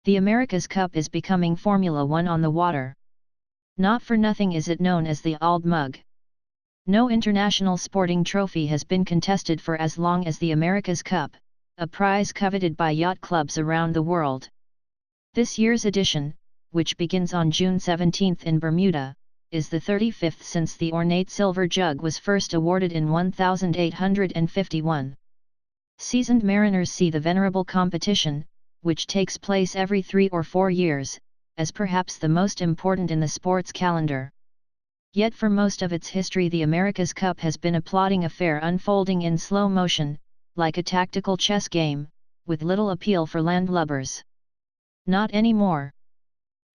The America's Cup is becoming Formula One on the water. Not for nothing is it known as the Old Mug. No international sporting trophy has been contested for as long as the America's Cup, a prize coveted by yacht clubs around the world. This year's edition, which begins on June 17 in Bermuda, is the 35th since the ornate silver jug was first awarded in 1851. Seasoned mariners see the venerable competition, which takes place every 3 or 4 years, as perhaps the most important in the sports calendar. Yet for most of its history the America's Cup has been a plodding affair unfolding in slow motion, like a tactical chess game, with little appeal for landlubbers. Not anymore.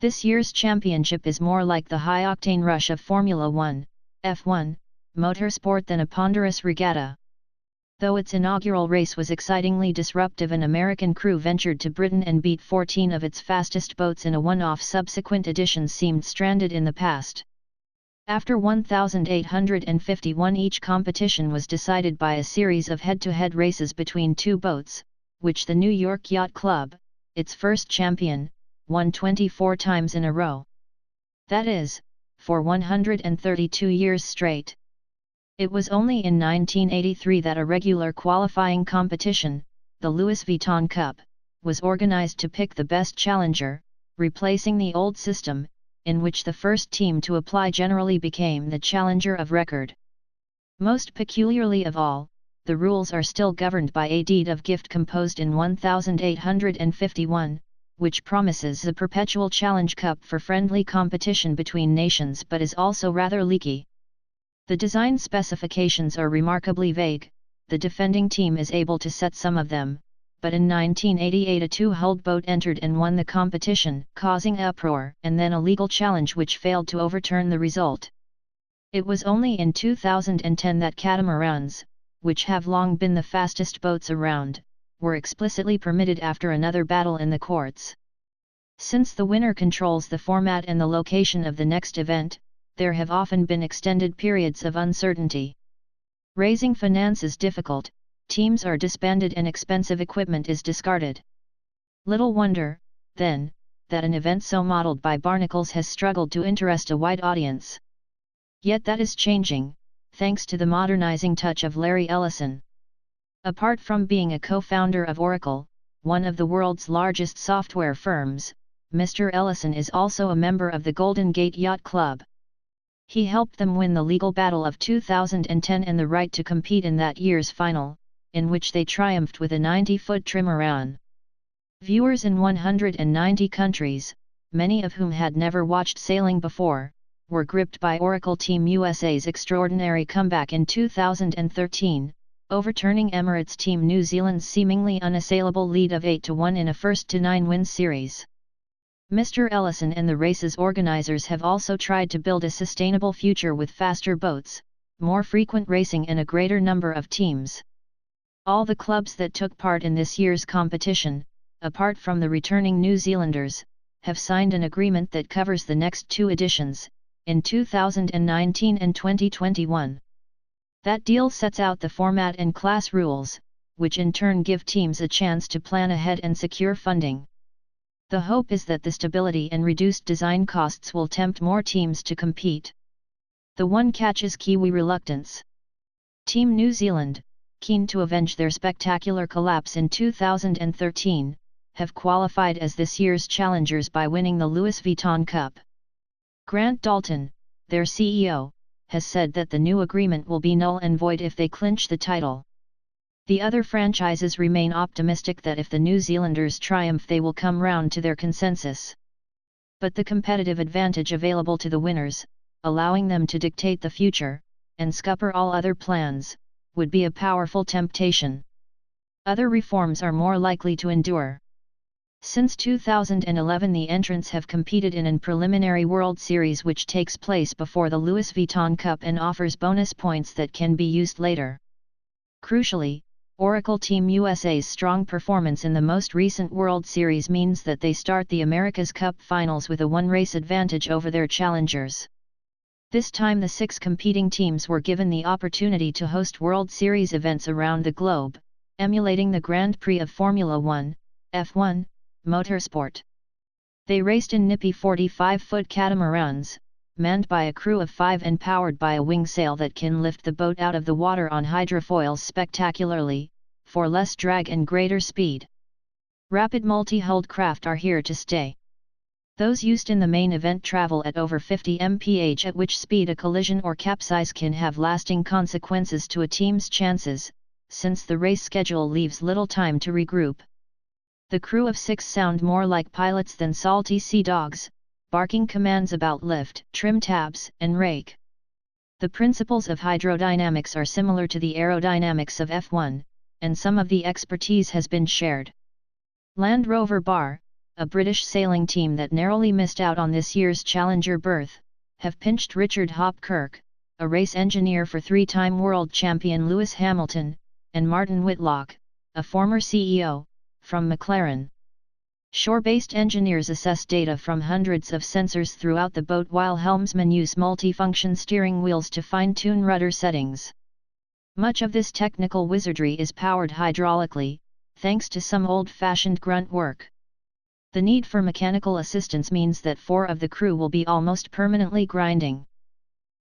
This year's championship is more like the high-octane rush of Formula One, F1, motorsport than a ponderous regatta. Though its inaugural race was excitingly disruptive, an American crew ventured to Britain and beat 14 of its fastest boats in a one-off. Subsequent editions seemed stranded in the past. After 1851 each competition was decided by a series of head-to-head races between two boats, which the New York Yacht Club, its first champion, won 24 times in a row. That is, for 132 years straight. It was only in 1983 that a regular qualifying competition, the Louis Vuitton Cup, was organized to pick the best challenger, replacing the old system, in which the first team to apply generally became the challenger of record. Most peculiarly of all, the rules are still governed by a deed of gift composed in 1851, which promises a perpetual challenge cup for friendly competition between nations but is also rather leaky. The design specifications are remarkably vague. The defending team is able to set some of them, but in 1988 a two-hulled boat entered and won the competition, causing uproar and then a legal challenge which failed to overturn the result. It was only in 2010 that catamarans, which have long been the fastest boats around, were explicitly permitted after another battle in the courts. Since the winner controls the format and the location of the next event, there have often been extended periods of uncertainty. Raising finance is difficult, teams are disbanded and expensive equipment is discarded. Little wonder, then, that an event so modeled by barnacles has struggled to interest a wide audience. Yet that is changing, thanks to the modernizing touch of Larry Ellison. Apart from being a co-founder of Oracle, one of the world's largest software firms, Mr. Ellison is also a member of the Golden Gate Yacht Club. He helped them win the legal battle of 2010 and the right to compete in that year's final, in which they triumphed with a 90-foot trimaran. Viewers in 190 countries, many of whom had never watched sailing before, were gripped by Oracle Team USA's extraordinary comeback in 2013, overturning Emirates Team New Zealand's seemingly unassailable lead of 8-1 in a first-to-9 win series. Mr. Ellison and the race's organizers have also tried to build a sustainable future with faster boats, more frequent racing and a greater number of teams. All the clubs that took part in this year's competition, apart from the returning New Zealanders, have signed an agreement that covers the next 2 editions, in 2019 and 2021. That deal sets out the format and class rules, which in turn give teams a chance to plan ahead and secure funding. The hope is that the stability and reduced design costs will tempt more teams to compete. The one catch is Kiwi reluctance. Team New Zealand, keen to avenge their spectacular collapse in 2013, have qualified as this year's challengers by winning the Louis Vuitton Cup. Grant Dalton, their CEO, has said that the new agreement will be null and void if they clinch the title. The other franchises remain optimistic that if the New Zealanders triumph they will come round to their consensus. But the competitive advantage available to the winners, allowing them to dictate the future, and scupper all other plans, would be a powerful temptation. Other reforms are more likely to endure. Since 2011 the entrants have competed in an preliminary World Series which takes place before the Louis Vuitton Cup and offers bonus points that can be used later. Crucially, Oracle Team USA's strong performance in the most recent World Series means that they start the America's Cup finals with a one-race advantage over their challengers. This time the 6 competing teams were given the opportunity to host World Series events around the globe, emulating the Grand Prix of Formula One, F1, motorsport. They raced in nippy 45-foot catamarans, manned by a crew of 5 and powered by a wing sail that can lift the boat out of the water on hydrofoils spectacularly, for less drag and greater speed. Rapid multi-hulled craft are here to stay. Those used in the main event travel at over 50 mph, at which speed a collision or capsize can have lasting consequences to a team's chances, since the race schedule leaves little time to regroup. The crew of 6 sound more like pilots than salty sea dogs, barking commands about lift, trim tabs, and rake. The principles of hydrodynamics are similar to the aerodynamics of F1, and some of the expertise has been shared. Land Rover Bar, a British sailing team that narrowly missed out on this year's Challenger berth, have pinched Richard Hopkirk, a race engineer for 3-time world champion Lewis Hamilton, and Martin Whitlock, a former CEO, from McLaren. Shore-based engineers assess data from hundreds of sensors throughout the boat, while helmsmen use multifunction steering wheels to fine-tune rudder settings. Much of this technical wizardry is powered hydraulically, thanks to some old-fashioned grunt work. The need for mechanical assistance means that 4 of the crew will be almost permanently grinding.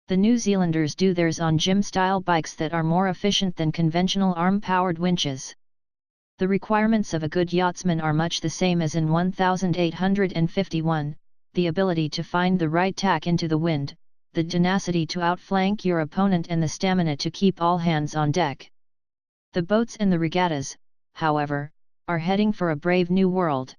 The New Zealanders do theirs on gym-style bikes that are more efficient than conventional arm-powered winches. The requirements of a good yachtsman are much the same as in 1851, the ability to find the right tack into the wind, the tenacity to outflank your opponent, and the stamina to keep all hands on deck. The boats and the regattas, however, are heading for a brave new world.